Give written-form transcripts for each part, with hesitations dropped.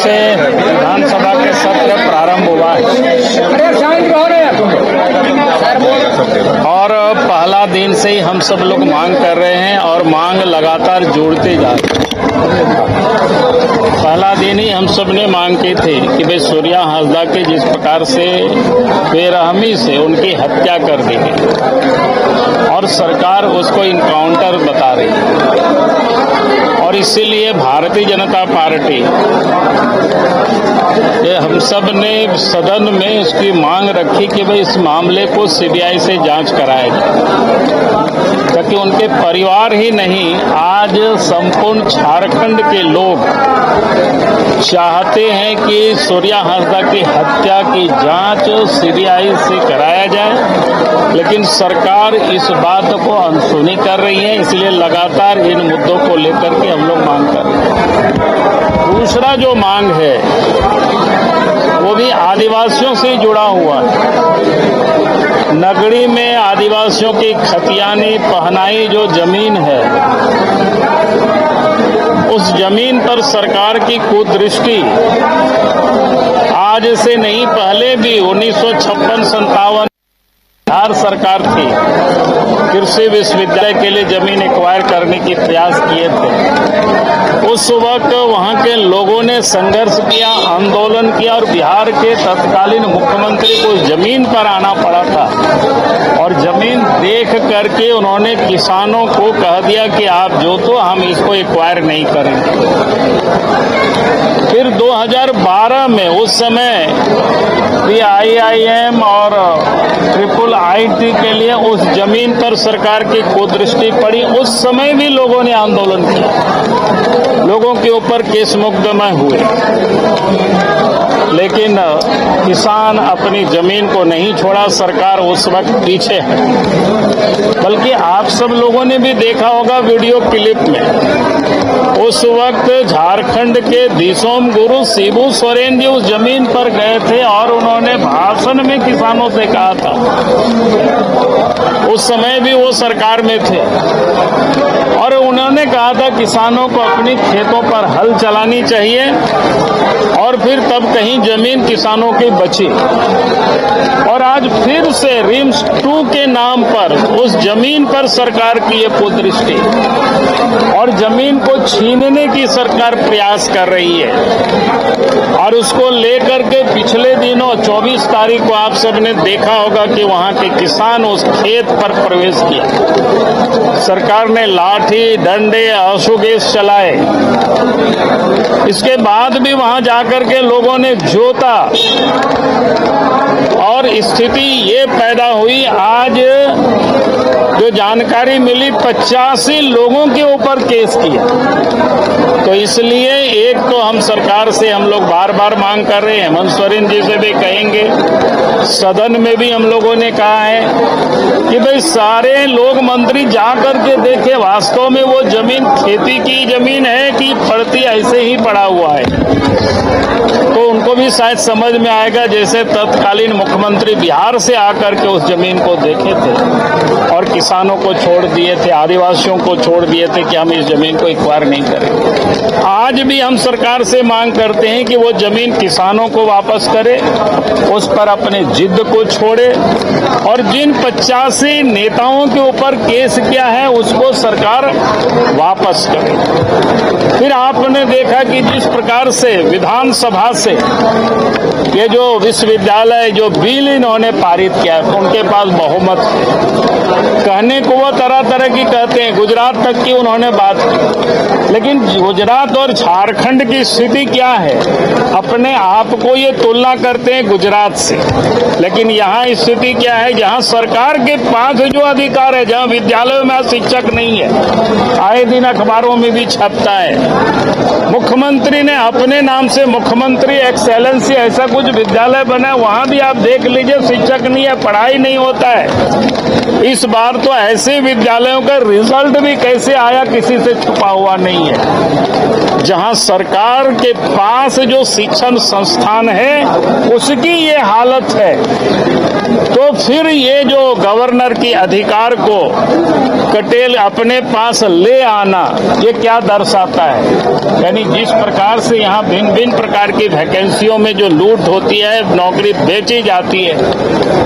से विधानसभा के सत्र प्रारंभ हुआ है और पहला दिन से ही हम सब लोग मांग कर रहे हैं और मांग लगातार जोड़ते जा रहे हैं। पहला दिन ही हम सब ने मांग की थी कि भाई सूर्या हांसदा के जिस प्रकार से बेरहमी से उनकी हत्या कर दी गई और सरकार उसको इनकाउंटर बता रही है और इसीलिए भारतीय जनता पार्टी ये हम सब ने सदन में उसकी मांग रखी कि भाई इस मामले को सीबीआई से जांच कराया जाए, ताकि उनके परिवार ही नहीं आज संपूर्ण झारखंड के लोग चाहते हैं कि सूर्या हांसदा की हत्या की जांच सीबीआई से कराया जाए, लेकिन सरकार इस बात को अनसुनी कर रही है। इसलिए लगातार इन मुद्दों को लेकर के हम लोग मांग कर रहे हैं। दूसरा जो मांग है वो भी आदिवासियों से जुड़ा हुआ है। नगरी में आदिवासियों की खतियानी पहनाई जो जमीन है, उस जमीन पर सरकार की कुदृष्टि आज से नहीं पहले भी 1956-57 बिहार सरकार थी, कृषि विश्वविद्यालय के लिए जमीन एक्वायर करने की प्रयास किए थे। उस वक्त वहां के लोगों ने संघर्ष किया, आंदोलन किया और बिहार के तत्कालीन मुख्यमंत्री को जमीन पर आना पड़ा था और जमीन देख करके उन्होंने किसानों को कह दिया कि आप जो तो हम इसको एक्वायर नहीं करेंगे। फिर 2012 में उस समय भी IIM और IIIT के लिए उस जमीन पर सरकार की कुदृष्टि पड़ी। उस समय भी लोगों ने आंदोलन किया, लोगों के ऊपर केस मुकदमे हुए, लेकिन किसान अपनी जमीन को नहीं छोड़ा। सरकार उस वक्त पीछे है। बल्कि आप सब लोगों ने भी देखा होगा वीडियो क्लिप में, उस वक्त झारखंड के दिसोम गुरु शिबू सोरेन जी उस जमीन पर गए थे और उन्होंने भाषण में किसानों से कहा था, उस समय भी वो सरकार में थे, और उन्होंने कहा था किसानों को अपनी खेतों पर हल चलानी चाहिए और फिर तब कहीं जमीन किसानों की बची। और आज फिर से रिम्स 2 के नाम पर उस जमीन पर सरकार की ये कुदृष्टि और जमीन को छीनने की सरकार प्रयास कर रही है। और उसको लेकर के पिछले दिनों 24 तारीख को आप सबने देखा होगा कि वहां के किसान उस खेत पर प्रवेश किया। सरकार ने लाठी डंडे आंसू गैस चलाए। इसके बाद भी वहां जाकर के लोगों ने जोता और स्थिति ये पैदा हुई। आज जो जानकारी मिली 85 लोगों के ऊपर केस किया। तो इसलिए एक तो हम सरकार से हम लोग बार बार मांग कर रहे हैं, हेमंत सोरेन जी से भी कहेंगे, सदन में भी हम लोगों ने कहा है कि भाई सारे लोग मंत्री जा करके देखे वास्तव में वो जमीन खेती की जमीन है कि पड़ती ऐसे ही पड़ा हुआ है। तो उनको भी शायद समझ में आएगा, जैसे तत्कालीन मुख्यमंत्री बिहार से आकर के उस जमीन को देखे थे और किसानों को छोड़ दिए थे, आदिवासियों को छोड़ दिए थे कि हम इस जमीन को एक्वायर नहीं करेंगे। आज भी हम सरकार से मांग करते हैं कि वो जमीन किसानों को वापस करे, उस पर अपने जिद को छोड़े और जिन 85 नेताओं के ऊपर केस किया है उसको सरकार वापस करे। फिर आपने देखा कि जिस प्रकार से विधानसभा से ये जो विश्वविद्यालय जो बिल इन्होंने पारित किया है, उनके पास बहुमत कहने को वो तरह तरह की कहते हैं, गुजरात तक की उन्होंने बात की, लेकिन गुजरात और झारखंड की स्थिति क्या है, अपने आप को ये तुलना करते हैं गुजरात से, लेकिन यहाँ स्थिति क्या है, जहाँ सरकार के पास जो अधिकार है, जहाँ विद्यालयों में शिक्षक नहीं है, आए दिन अखबारों में भी छपता है। मुख्यमंत्री ने अपने नाम से मुख्यमंत्री एक्सेलेंसी ऐसा कुछ विद्यालय बना, वहाँ भी आप देख लीजिए शिक्षक नहीं है, पढ़ाई नहीं होता है। इस बार तो ऐसे विद्यालयों का रिजल्ट भी कैसे आया किसी से छुपा हुआ नहीं है। जहां सरकार के पास जो शिक्षण संस्थान है उसकी ये हालत है, तो फिर ये जो गवर्नर की अधिकार को कटेल अपने पास ले आना, ये क्या दर्शाता है? यानी जिस प्रकार से यहाँ भिन्न भिन्न प्रकार की वैकेंसियों में जो लूट होती है, नौकरी बेची जाती है,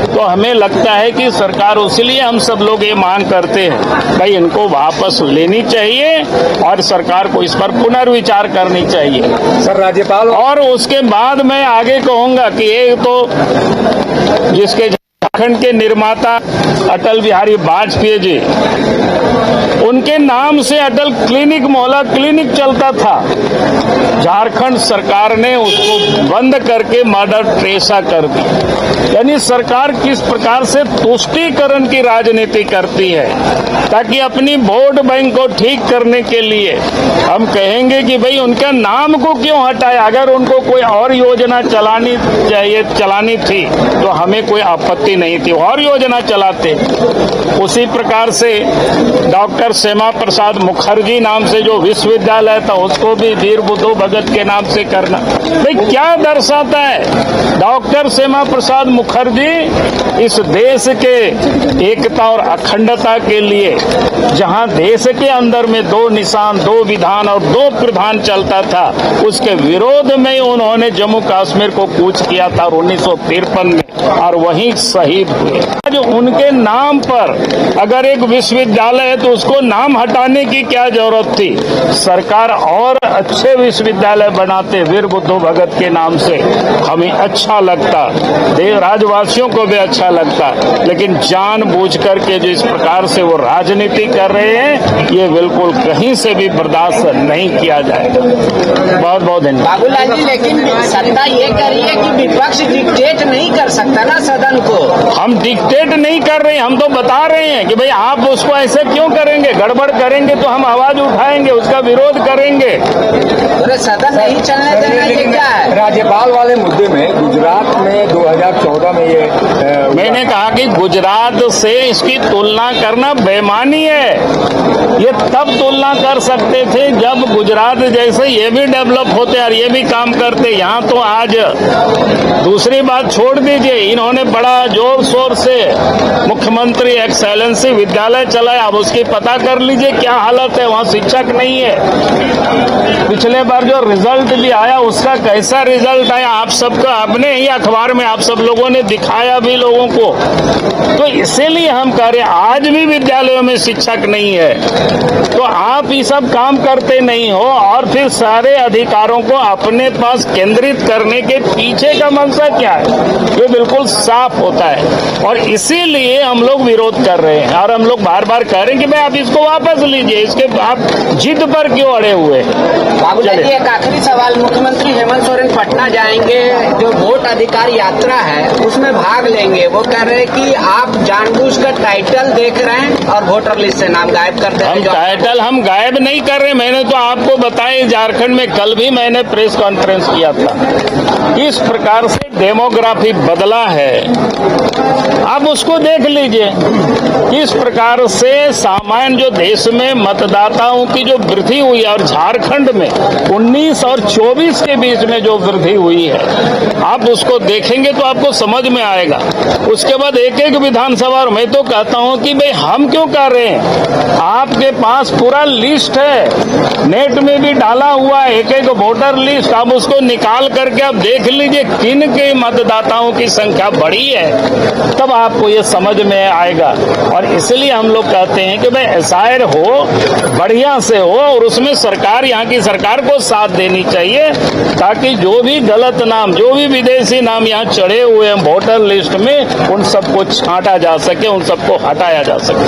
तो हमें लगता है कि सरकार, इसलिए हम सब लोग ये मांग करते हैं भाई इनको वापस लेनी चाहिए और सरकार को इस पर पुनर्विचार करनी चाहिए। सर राज्यपाल और उसके बाद मैं आगे कहूंगा कि ये तो जिसके झारखंड के निर्माता अटल बिहारी वाजपेयी जी, उनके नाम से अटल क्लिनिक, मोहल्ला क्लिनिक चलता था। झारखंड सरकार ने उसको बंद करके मदर टेरेसा कर दी। यानी सरकार किस प्रकार से तुष्टीकरण की राजनीति करती है, ताकि अपनी वोट बैंक को ठीक करने के लिए हम कहेंगे कि भाई उनका नाम को क्यों हटाया। अगर उनको कोई और योजना चलानी थी तो हमें कोई आपत्ति नहीं थी, और योजना चलाते। उसी प्रकार से डॉक्टर श्यामा प्रसाद मुखर्जी नाम से जो विश्वविद्यालय था उसको भी वीर बुद्धू भगत के नाम से करना, भाई क्या दर्शाता है? डॉक्टर श्यामा प्रसाद मुखर्जी इस देश के एकता और अखंडता के लिए, जहां देश के अंदर में 2 निशान, 2 विधान और 2 प्रधान चलता था, उसके विरोध में उन्होंने जम्मू कश्मीर को कूच किया था 1953 में, और वहीं शहीद हुए। आज उनके नाम पर अगर एक विश्वविद्यालय है तो उसको नाम हटाने की क्या जरूरत थी? सरकार और अच्छे विश्वविद्यालय बनाते वीर बुद्धू भगत के नाम से, हमें अच्छा लगता, राज्यवासियों को भी अच्छा लगता। लेकिन जानबूझ करके जो इस प्रकार से वो राजनीति कर रहे हैं, ये बिल्कुल कहीं से भी बर्दाश्त नहीं किया जाएगा। बहुत बहुत धन्यवाद। बाबूलाल जी, लेकिन सत्ता ये कह रही है कि विपक्ष डिक्टेट नहीं कर सकता ना सदन को। हम डिक्टेट नहीं कर रहे हैं, हम तो बता रहे हैं कि भाई आप उसको ऐसे क्यों करेंगे? गड़बड़ करेंगे तो हम आवाज उठाएंगे, उसका विरोध करेंगे। अरे सदन नहीं चलने देना, ये क्या है? राज्यपाल वाले मुद्दे में गुजरात में 2014 में ये मैंने कहा कि गुजरात से इसकी तुलना करना बेईमानी है। ये तब तुलना कर सकते थे जब गुजरात जैसे ये भी डेवलप होते और ये भी काम करते। यहाँ तो आज दूसरी बात छोड़ दीजिए, इन्होंने बड़ा जोर शोर से मुख्यमंत्री एक्सेलेंसी विद्यालय चलाया। अब उसकी पता कर लीजिए क्या हालत है, वहाँ शिक्षक नहीं है। पिछले बार जो रिजल्ट भी आया उसका कैसा रिजल्ट आया, आप सबका अपने ही अखबार में आप सब लोगों ने दिखाया भी लोगों को। तो इसीलिए हम कह रहे हैं आज भी विद्यालयों में शिक्षक नहीं है, तो आप ये सब काम करते नहीं हो और फिर सारे अधिकारों को अपने पास केंद्रित करने के पीछे का मंशा क्या है, ये बिल्कुल साफ होता है। और इसीलिए हम लोग विरोध कर रहे हैं और हम लोग बार बार कह रहे हैं कि भाई आप इसको वापस लीजिए, इसके आप जिद पर क्यों अड़े हुए? बाबूलाल जी, एक आखिरी सवाल, मुख्यमंत्री हेमंत सोरेन पटना जाएंगे, जो वोट अधिकार यात्रा है उसमें भाग लेंगे। वो कह रहे हैं कि आप जानबूझकर टाइटल देख रहे हैं और वोटर लिस्ट से नाम गायब कर रहे हैं। टाइटल हम गायब नहीं कर रहे, मैंने तो आपको बताया झारखंड में कल भी मैंने प्रेस कॉन्फ्रेंस किया था। इस प्रकार से डेमोग्राफी बदला है, आप उसको देख लीजिए। इस प्रकार से सामान्य जो देश में मतदाताओं की जो वृद्धि हुई है और झारखंड में 19 और 24 के बीच में जो वृद्धि हुई है, आप उसको देखेंगे तो आपको समझ में आएगा। उसके बाद एक एक विधानसभा, और मैं तो कहता हूं कि भाई हम क्यों कर रहे हैं, आपके पास पूरा लिस्ट है, नेट में भी डाला हुआ है एक एक वोटर लिस्ट, आप उसको निकाल करके आप देख लीजिए किन के मतदाताओं की संख्या बढ़ी है, तब आपको ये समझ में आएगा। और इसलिए हम लोग कहते हैं कि भाई एसआईआर हो, बढ़िया से हो, और उसमें सरकार, यहाँ की सरकार को साथ देनी चाहिए, ताकि जो भी गलत नाम, जो भी विदेशी नाम यहाँ चढ़े हुए हैं वोटर लिस्ट में, उन सबको छांटा जा सके, उन सबको हटाया जा सके।